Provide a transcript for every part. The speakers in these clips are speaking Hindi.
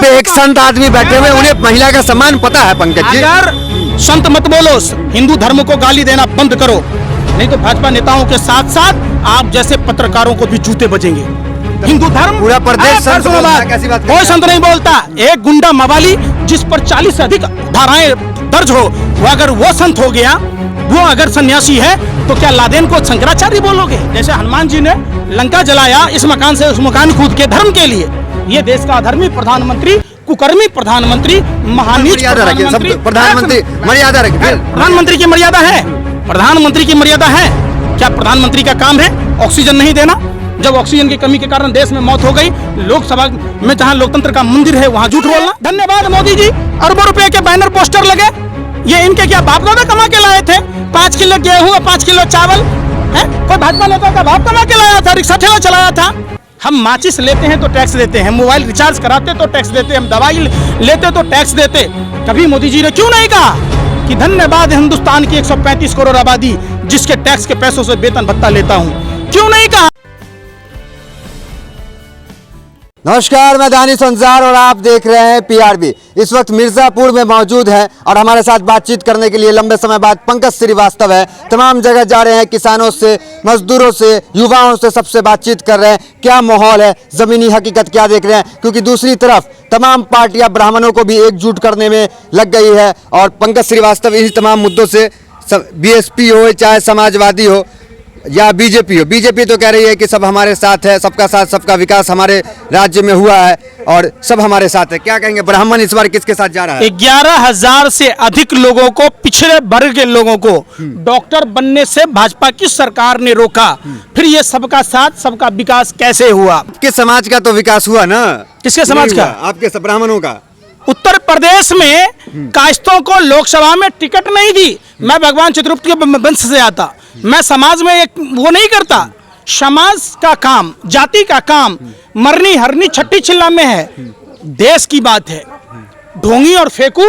पे एक संत आदमी बैठे हुए, उन्हें महिला का सम्मान पता है पंकज जी। अगर संत मत बोलो, हिंदू धर्म को गाली देना बंद करो, नहीं तो भाजपा नेताओं के साथ साथ आप जैसे पत्रकारों को भी जूते बजेंगे। हिंदू धर्म पूरा प्रदेश संत बोलता है, कैसी बात कोई संत नहीं बोलता। एक गुंडा मवाली जिस पर 40 से अधिक धाराएं दर्ज हो, वो अगर वो संत हो गया, वो अगर सन्यासी है, तो क्या लादेन को शंकराचार्य बोलोगे? जैसे हनुमान जी ने लंका जलाया इस मकान से उस मकान कूद के धर्म के लिए, ये देश का अधर्मी प्रधानमंत्री, कुकर्मी प्रधानमंत्री, महानीच प्रधानमंत्री, प्रधानमंत्री मर्यादा रखिए। प्रधानमंत्री की मर्यादा है, प्रधानमंत्री की मर्यादा है। क्या प्रधानमंत्री का काम है ऑक्सीजन नहीं देना? जब ऑक्सीजन की कमी के कारण देश में मौत हो गई, लोकसभा में जहां लोकतंत्र का मंदिर है वहां झूठ बोलना। धन्यवाद मोदी जी, अरबों रुपए के बैनर पोस्टर लगे, ये इनके क्या बाप दादा कमा के लाए थे? 5 किलो गेहूं और 5 किलो चावल है? कोई भाजपा नेता का बाप कमा के लाया था? रिक्शा ठेला चलाया था? हम माचिस लेते हैं तो टैक्स देते हैं, मोबाइल रिचार्ज कराते तो टैक्स देते, हम दवाई लेते तो टैक्स देते। कभी मोदी जी ने क्यों नहीं कहा कि धन्यवाद हिंदुस्तान की 135 करोड़ आबादी जिसके टैक्स के पैसों से वेतन भत्ता लेता हूं? क्यों नहीं कहा? नमस्कार, मैं दानिश अंसार और आप देख रहे हैं पीआरबी। इस वक्त मिर्जापुर में मौजूद हैं और हमारे साथ बातचीत करने के लिए लंबे समय बाद पंकज श्रीवास्तव है। तमाम जगह जा रहे हैं, किसानों से, मजदूरों से, युवाओं से, सबसे बातचीत कर रहे हैं। क्या माहौल है, जमीनी हकीकत क्या देख रहे हैं? क्योंकि दूसरी तरफ तमाम पार्टियां ब्राह्मणों को भी एकजुट करने में लग गई है और पंकज श्रीवास्तव इन्हीं तमाम मुद्दों से, बीएसपी हो चाहे समाजवादी हो या बीजेपी हो, बीजेपी तो कह रही है कि सब हमारे साथ है, सबका साथ सबका विकास हमारे राज्य में हुआ है और सब हमारे साथ है। क्या कहेंगे, ब्राह्मण इस बार किसके साथ जा रहा है? 11,000 से अधिक लोगों को, पिछड़े वर्ग के लोगों को डॉक्टर बनने से भाजपा की सरकार ने रोका। फिर ये सबका साथ सबका विकास कैसे हुआ? किस समाज का तो विकास हुआ ना? किसके समाज का? आपके ब्राह्मणों का। उत्तर प्रदेश में काश्तों को लोकसभा में टिकट नहीं दी। मैं भगवान चित्रगुप्त के वंश से आता, मैं समाज में एक वो नहीं करता। समाज का काम, जाति का काम मरनी हरनी छट्टी छिल्ला में है। देश की बात है, ढोंगी और फेंकू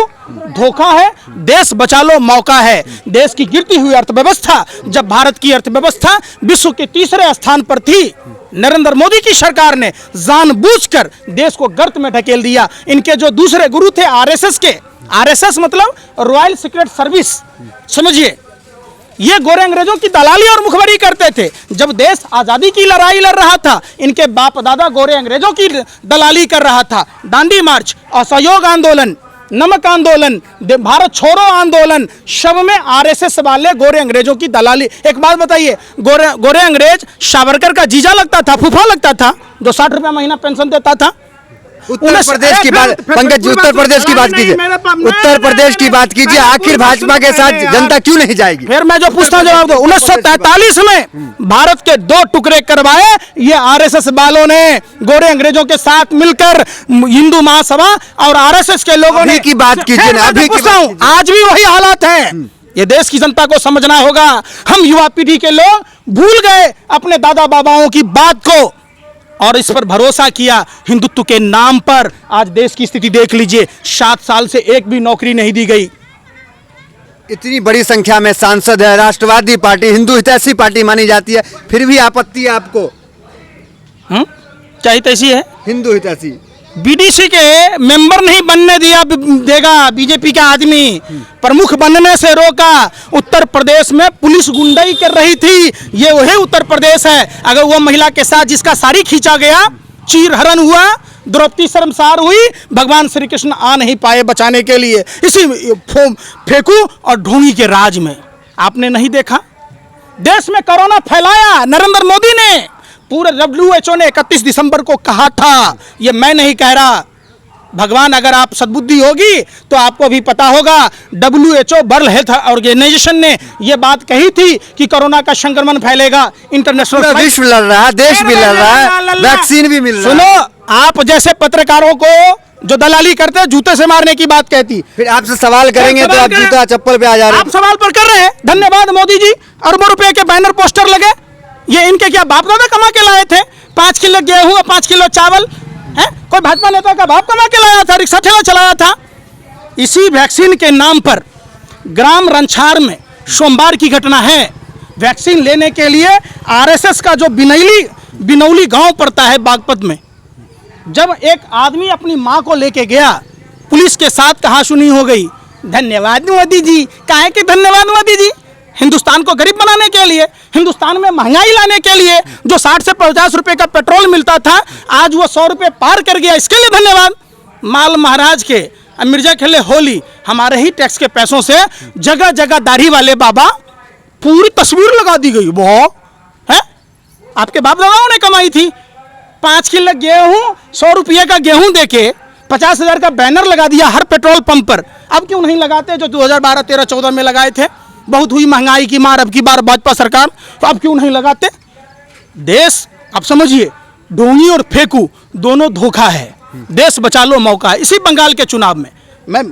धोखा है, देश बचा लो मौका है। देश की गिरती हुई अर्थव्यवस्था, जब भारत की अर्थव्यवस्था विश्व के 3रे स्थान पर थी, नरेंद्र मोदी की सरकार ने जानबूझकर देश को गर्त में ढकेल दिया। इनके जो दूसरे गुरु थे आरएसएस के, आरएसएस मतलब रॉयल सीक्रेट सर्विस, समझिए, ये गोरे अंग्रेजों की दलाली और मुखबरी करते थे। जब देश आजादी की लड़ाई लड़ रहा था, इनके बाप दादा गोरे अंग्रेजों की दलाली कर रहा था। दांडी मार्च, असहयोग आंदोलन, नमक आंदोलन, भारत छोड़ो आंदोलन, सब में आरएसएस वाले गोरे अंग्रेजों की दलाली। एक बात बताइए, गोरे अंग्रेज सावरकर का जीजा लगता था, फूफा लगता था, जो 60 रुपया महीना पेंशन देता था। उत्तर प्रदेश की बात, पंकज जी उत्तर प्रदेश की बात कीजिए, उत्तर प्रदेश की बात कीजिए। आखिर भाजपा के साथ जनता क्यों नहीं जाएगी? फिर मैं जो पूछता हूं जवाब दो। 1943 में भारत के 2 टुकड़े करवाए ये आरएसएस वालों ने, गोरे अंग्रेजों के साथ मिलकर, हिंदू महासभा और आरएसएस के लोगों ने की बात कीजिए ना। अभी आज भी वही हालात है। ये देश की जनता को समझना होगा। हम युवा पीढ़ी के लोग भूल गए अपने दादा बाबाओं की बात को और इस पर भरोसा किया हिंदुत्व के नाम पर। आज देश की स्थिति देख लीजिए, 7 साल से एक भी नौकरी नहीं दी गई। इतनी बड़ी संख्या में सांसद है, राष्ट्रवादी पार्टी, हिंदू हितैषी पार्टी मानी जाती है, फिर भी आपत्ति है आपको? क्या हितैषी है? हिंदू हितैषी। बीडीसी के मेंबर नहीं बनने देगा बीजेपी का आदमी, प्रमुख बनने से रोका। उत्तर प्रदेश में पुलिस गुंडाई कर रही थी, ये वही उत्तर प्रदेश है। अगर वो महिला के साथ जिसका साड़ी खींचा गया, चीरहरण हुआ, द्रौपदी शर्मसार हुई, भगवान श्री कृष्ण आ नहीं पाए बचाने के लिए इसी फेंकू और ढोंगी के राज में। आपने नहीं देखा? देश में कोरोना फैलाया नरेंद्र मोदी ने। पूरे WHO ने 31 दिसंबर को कहा था, ये मैं नहीं कह रहा। भगवान, अगर आप सद्बुद्धि होगी तो आपको भी पता होगा, WHO वर्ल्ड हेल्थ ऑर्गेनाइजेशन ने यह बात कही थी कि कोरोना का संक्रमण फैलेगा। इंटरनेशनल विश्व लड़ रहा है, देश भी लड़ रहा है, वैक्सीन भी मिल रहा है। सुनो, आप जैसे पत्रकारों को जो दलाली करते हैं, जूते से मारने की बात कहती, फिर आपसे सवाल करेंगे तो आप जूता चप्पल पे आ जा रहे हैं। आप सवाल पर कर रहे हैं। धन्यवाद मोदी जी, अरबों रुपए के बैनर पोस्टर लगे, ये इनके क्या बाप दादा कमा के लाए थे? 5 किलो गेहूं और 5 किलो चावल है? कोई भाजपा नेता का बाप कमा के लाया था? रिक्शा ठेला चलाया था? इसी वैक्सीन के नाम पर ग्राम रंछार में सोमवार की घटना है। वैक्सीन लेने के लिए आरएसएस का जो बिनौली गांव पड़ता है बागपत में, जब एक आदमी अपनी माँ को लेके गया, पुलिस के साथ कहासुनी हो गई, धन्यवाद मोदी जी। काहे के धन्यवाद मोदी जी? हिंदुस्तान को गरीब बनाने के लिए, हिंदुस्तान में महंगाई लाने के लिए। जो 60 से 50 रुपए का पेट्रोल मिलता था, आज वो 100 रुपए पार कर गया, इसके लिए धन्यवाद। माल महाराज के मिर्जा खेले होली, हमारे ही टैक्स के पैसों से जगह जगह दाढ़ी वाले बाबा पूरी तस्वीर लगा दी गई। वो है आपके बाप दादाओं ने कमाई थी। 5 किलो गेहूं, 100 रुपये का गेहूं देके 50,000 का बैनर लगा दिया हर पेट्रोल पंप पर। अब क्यों नहीं लगाते जो 2012, 13, 14 में लगाए थे? बहुत हुई महंगाई की मार अब की बार भाजपा सरकार, तो अब क्यों नहीं लगाते? देश अब समझिए, डोंगी और फेंकू दोनों धोखा है। देश बचा लो मौका है। इसी बंगाल के चुनाव में मैं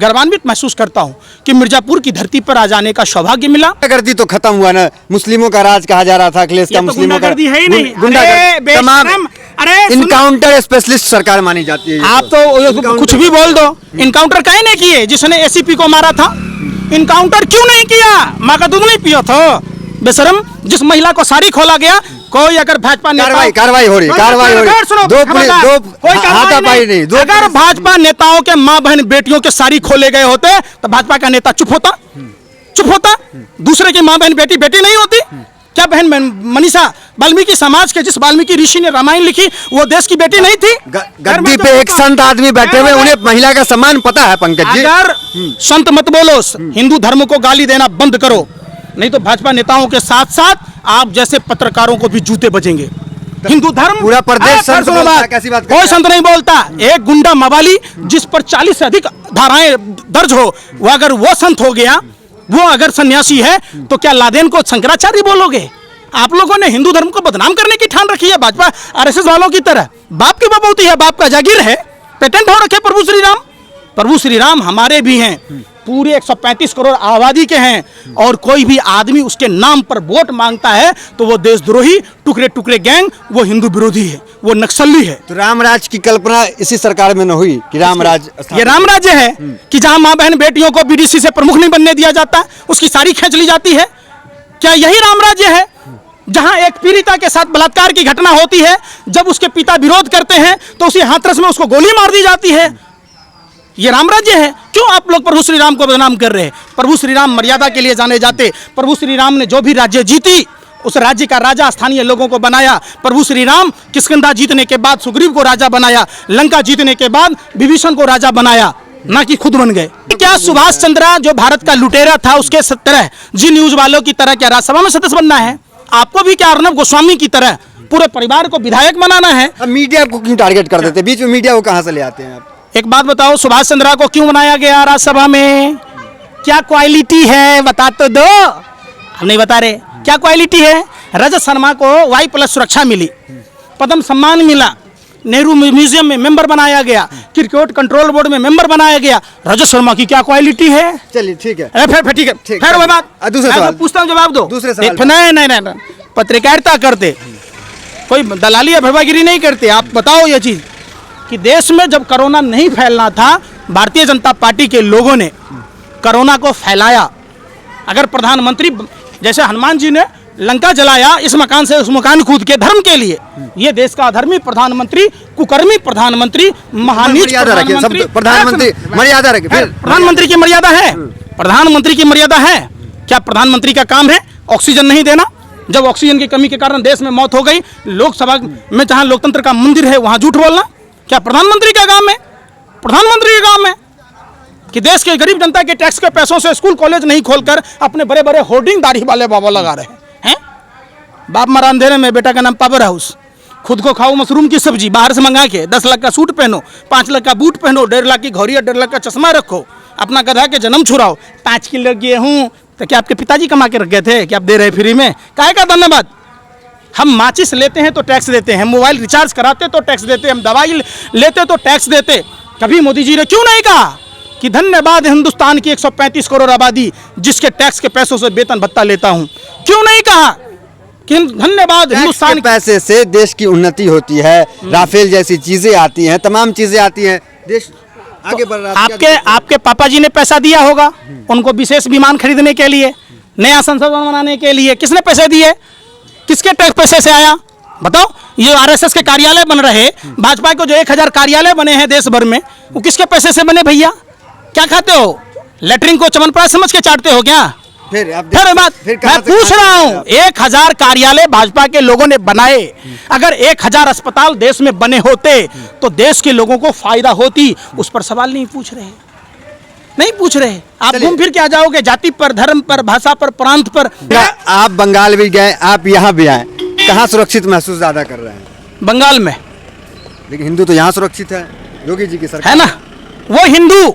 गर्वान्वित महसूस करता हूं कि मिर्जापुर की धरती पर आ जाने का सौभाग्य मिला। गुंडागर्दी तो खत्म हुआ ना, मुस्लिमों का राज कहा जा रहा था अखिलेश का, मुस्लिमों का गुंडागर्दी है ही नहीं। गुंडागर्दी तमाम अरे इनकाउंटर स्पेशलिस्ट सरकार मानी जाती है। आप तो कुछ भी बोल दो, इनकाउंटर काहे नहीं किए? जिसने एसीपी को मारा था, इनकाउंटर क्यों नहीं किया? माँ का दूध नहीं पिया था बेशरम? जिस महिला को साड़ी खोला गया, कोई अगर भाजपा कार्रवाई हो रही, अगर भाजपा नेताओं के माँ बहन बेटियों के साड़ी खोले गए होते तो भाजपा का नेता चुप होता? चुप होता? दूसरे की माँ बहन बेटी बेटी नहीं होती क्या? बहन मनीषा वाल्मीकि समाज के, जिस वाल्मीकि ऋषि ने रामायण लिखी, वो देश की बेटी नहीं थी? गद्दी पे एक संत आदमी बैठे हुए, उन्हें महिला का सम्मान पता है पंकज जी। अगर संत मत बोलो, हिंदू धर्म को गाली देना बंद करो, नहीं तो भाजपा नेताओं के साथ साथ आप जैसे पत्रकारों को भी जूते बजेंगे। हिंदू धर्म पूरा प्रदेश संत बोलता है, कैसी बात कोई संत नहीं बोलता। एक गुंडा मवाली जिस पर 40 से अधिक धाराएं दर्ज हो, वो अगर वो संत हो गया, वो अगर सन्यासी है, तो क्या लादेन को शंकराचार्य बोलोगे? आप लोगों ने हिंदू धर्म को बदनाम करने की ठान रखी है, भाजपा आरएसएस वालों की तरह। बाप की बबूती है, बाप का जागीर है, पेटेंट हो रखे प्रभु श्री राम। प्रभु श्री राम हमारे भी हैं, पूरे 135 करोड़ आबादी के हैं, और कोई भी आदमी उसके नाम पर वोट मांगता है तो वो देशद्रोही, टुकड़े टुकड़े गैंग, वो हिंदू विरोधी है, वो नक्सली है। तो रामराज की कल्पना इसी सरकार में न हुई कि रामराज, ये राम राज्य है कि जहां माँ बहन बेटियों को बीडीसी से प्रमुख नहीं बनने दिया जाता, उसकी साड़ी खींच ली जाती है? क्या यही राम राज्य है? जहां एक पीड़िता के साथ बलात्कार की घटना होती है, जब उसके पिता विरोध करते हैं तो उसी हाथरस में उसको गोली मार दी जाती है। ये राम राज्य है? क्यों आप लोग प्रभु श्री राम को बदनाम कर रहे हैं? प्रभु श्री राम मर्यादा के लिए जाने जाते। प्रभु श्री राम ने जो भी राज्य जीती, उस राज्य का राजा स्थानीय लोगों को बनाया। प्रभु श्री राम किष्किंधा जीतने के बाद सुग्रीव को राजा बनाया, लंका जीतने के बाद विभीषण को राजा बनाया, ना कि खुद बन गए। क्या सुभाष चंद्र जो भारत का लुटेरा था, उसके तरह जी न्यूज वालों की तरह क्या राज्यसभा में सदस्य बनना है? आपको भी क्या अर्नब गोस्वामी की तरह पूरे परिवार को विधायक बनाना है? अब मीडिया को क्यों टारगेट कर देते? बीच में मीडिया को कहां से ले आते हैं आप? एक बात बताओ, सुभाष चंद्र को क्यों बनाया गया राज्यसभा में? क्या क्वालिटी है बता तो दो। हम नहीं बता रहे क्या क्वालिटी है। रजत शर्मा को Y+ सुरक्षा मिली, पद्म सम्मान मिला, नेहरू म्यूजियम में मेंबर बनाया गया, क्रिकेट कंट्रोल बोर्ड में मेंबर बनाया गया। रजत शर्मा की क्या क्वालिटी है? चलिए ठीक है, फिर ठीक है, फिर वो बात दूसरे सवाल पूछता हूँ, जवाब दो। दूसरे सवाल नहीं, पत्रकारिता करते, कोई दलाली या भरवागिरी नहीं करते। आप बताओ ये चीज कि देश में जब कोरोना नहीं फैलना था, भारतीय जनता पार्टी के लोगों ने कोरोना को फैलाया। अगर प्रधानमंत्री जैसे हनुमान जी ने लंका जलाया, इस मकान से उस मकान कूद के धर्म के लिए, ये देश का अधर्मी प्रधानमंत्री, कुकर्मी प्रधानमंत्री, महानीच प्रधानमंत्री, मर्यादा रखे। प्रधानमंत्री की मर्यादा है, प्रधानमंत्री की मर्यादा है। क्या प्रधानमंत्री का काम है ऑक्सीजन नहीं देना? जब ऑक्सीजन की कमी के कारण देश में मौत हो गई, लोकसभा में जहां लोकतंत्र का मंदिर है वहां झूठ बोलना क्या प्रधानमंत्री का काम है? प्रधानमंत्री का काम है कि देश के गरीब जनता के टैक्स के पैसों से स्कूल कॉलेज नहीं खोलकर अपने बड़े बड़े होर्डिंग दाढ़ी वाले बाबा लगा रहे हैं। बाप मरा अंधेरे में, बेटा का नाम पावर हाउस। खुद को खाओ मशरूम की सब्जी बाहर से मंगा के, 10 लाख का सूट पहनो, 5 लाख का बूट पहनो, 1.5 लाख की घड़ी, 1.5 लाख का चश्मा रखो, अपना गधा के जन्म छुड़ाओ। 5 किलो गेहूं तो क्या आपके पिताजी कमा के रख गए थे कि आप दे रहे फ्री में? काहे का धन्यवाद। हम माचिस लेते हैं तो टैक्स देते हैं, मोबाइल रिचार्ज कराते तो टैक्स देते, हम दवाई लेते तो टैक्स देते। कभी मोदी जी ने क्यों नहीं कहा कि धन्यवाद हिंदुस्तान की 135 करोड़ आबादी जिसके टैक्स के पैसों से वेतन भत्ता लेता हूं? क्यों नहीं कहा कि धन्यवाद हिंदुस्तान के पैसे से देश की उन्नति होती है, राफेल जैसी चीजें आती हैं, तमाम चीजें आती हैं, देश आगे बढ़ रहा है। आपके पापा जी ने पैसा दिया होगा उनको विशेष विमान खरीदने के लिए, नया संसद भवन बनाने के लिए। किसने पैसे दिए? किसके टैक्स पैसे से आया? बताओ, ये आरएसएस के कार्यालय बन रहे, भाजपा को जो 1000 कार्यालय बने हैं देश भर में, वो किसके पैसे से बने भैया? क्या खाते हो? लेटरिन को चमनप्राश समझ के चाटते हो क्या? फिर मैं पूछ रहा हूं, 1000 कार्यालय भाजपा के लोगों ने बनाए, अगर 1000 अस्पताल देश में बने होते तो देश के लोगों को फायदा होती। उस पर सवाल नहीं पूछ रहे, नहीं पूछ रहे। आप घूम फिर के आ जाओगे जाति पर, धर्म पर, भाषा पर, प्रांत पर। आप बंगाल भी गए, आप यहाँ भी आए, कहाँ सुरक्षित महसूस ज्यादा कर रहे हैं? बंगाल में। लेकिन हिंदू तो यहाँ सुरक्षित है, योगी जी की सरकार है ना, वो हिंदू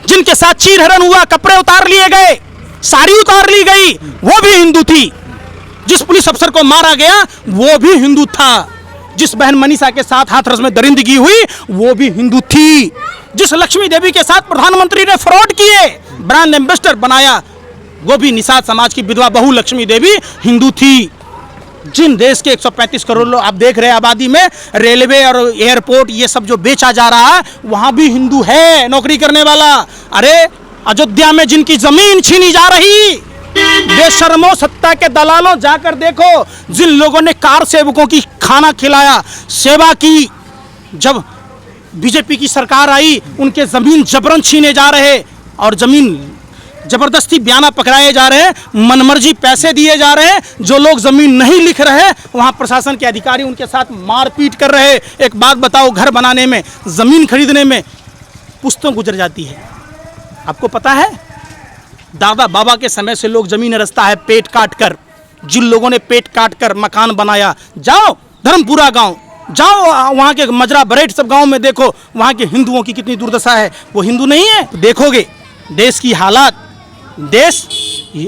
जिनके साथ चीरहरण हुआ, कपड़े उतार लिए गए, साड़ी उतार ली गई, वो भी हिंदू थी। जिस पुलिस अफसर को मारा गया वो भी हिंदू था। जिस बहन मनीषा के साथ हाथरस में दरिंदगी हुई वो भी हिंदू थी। जिस लक्ष्मी देवी के साथ प्रधानमंत्री ने फ्रॉड किए, ब्रांड एम्बेसडर बनाया, वो भी निषाद समाज की विधवा बहू लक्ष्मी देवी हिंदू थी। जिन देश के 135 करोड़ लोग आप देख रहे हैं आबादी में, रेलवे और एयरपोर्ट ये सब जो बेचा जा रहा है, वहां भी हिंदू है नौकरी करने वाला। अरे अयोध्या में जिनकी जमीन छीनी जा रही, बेशर्मो सत्ता के दलालों, जाकर देखो जिन लोगों ने कार सेवकों की खाना खिलाया, सेवा की, जब बीजेपी की सरकार आई उनके जमीन जबरन छीने जा रहे और जमीन जबरदस्ती बयाना पकड़ाए जा रहे हैं, मनमर्जी पैसे दिए जा रहे हैं। जो लोग जमीन नहीं लिख रहे वहां प्रशासन के अधिकारी उनके साथ मारपीट कर रहे। एक बात बताओ, घर बनाने में, जमीन खरीदने में पुश्तों गुजर जाती है। आपको पता है, दादा बाबा के समय से लोग जमीन रस्ता है पेट काट कर। जिन लोगों ने पेट काट कर मकान बनाया, जाओ धर्मपुरा गांव, जाओ वहां के मजरा बरेट सब गांव में देखो, वहां के हिंदुओं की कितनी दुर्दशा है। वो हिंदू नहीं है? देखोगे देश की हालात, देश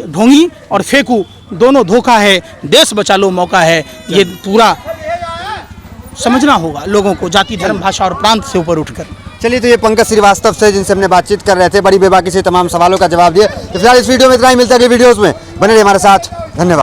ढोंगी और फेंकू दोनों धोखा है, देश बचा लो मौका है। ये पूरा समझना होगा लोगों को, जाति धर्म भाषा और प्रांत से ऊपर उठकर। चलिए, तो ये पंकज श्रीवास्तव से जिनसे हमने बातचीत कर रहे थे, बड़ी बेबाकी से तमाम सवालों का जवाब दिए। तो फिलहाल इस वीडियो में इतना ही, मिलता है अगली वीडियोस में। बने रहिए हमारे साथ, धन्यवाद।